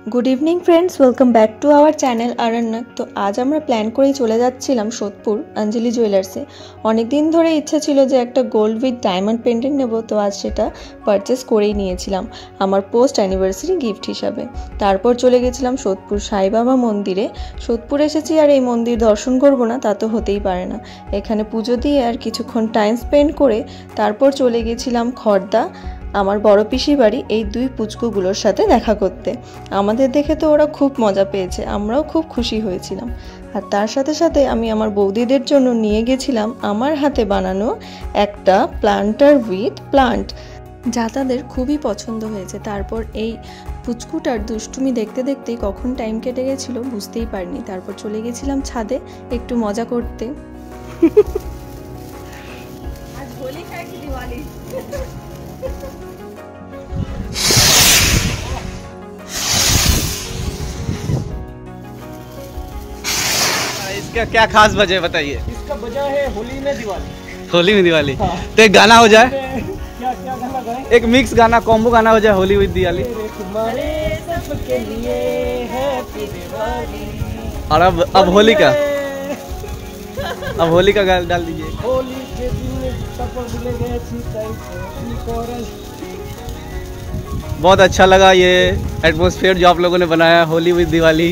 Good evening friends, welcome back to our channel Aranyak. तो आज আমরা প্ল্যান করেই চলে যাচ্ছিলাম সোদপুর অঞ্জলি জুয়েলার্সে। অনেক দিন ধরে ইচ্ছা ছিল যে একটা গোল্ড উইথ ডায়মন্ড পেন্ডেন্ট নেব, তো আজ সেটা পারচেজ করেই নিয়েছিলাম আমার পোস্ট অ্যানিভার্সারি গিফট হিসাবে। তারপর চলে গেছিলাম সোদপুর সাই বাবা মন্দিরে। সোদপুর এসেছি আর এই মন্দির দর্শন করব না তা তো হতেই পারে না। এখানে পুজো দিয়ে আর কিছুক্ষণ টাইম স্পেন্ড করে তারপর চলে গেছিলাম খর্দা আমার বড় পিসির বাড়ি এই দুই পুচকুগুলোর সাথে দেখা করতে। আমাদের দেখে তো ওরা খুব মজা পেয়েছে, আমরাও খুব খুশি হয়েছিলাম। আর তার সাথে সাথে আমি আমার বৌদিদের জন্য নিয়ে গেছিলাম আমার হাতে বানানো একটা প্লান্টার উইথ প্লান্ট, যা তাদের খুবই পছন্দ হয়েছে। তারপর এই পুচকুটার দুষ্টুমি দেখতে দেখতেই কখন টাইম কেটে গেছিলো বুঝতেই পারিনি। তারপর চলে গেছিলাম ছাদে একটু মজা করতে। আজ হোলি খায় কি দিওয়ালি? इसका क्या खास वजह बताइए। इसका वजह है होली में दिवाली। होली में दिवाली। हाँ। तो एक गाना हो जाए, क्या क्या गाना गाएं? एक मिक्स गाना, कॉम्बो गाना हो जाए होली विद दिवाली। तुम्हारे सबके लिए हैप्पी दिवाली। और अब होली का, अब होली का गाना डाल दीजिए। होली के दिन सब भूल गए छी। बहुत अच्छा लगा ये एटमॉस्फेयर जो आप लोगों ने बनाया होली विद दिवाली।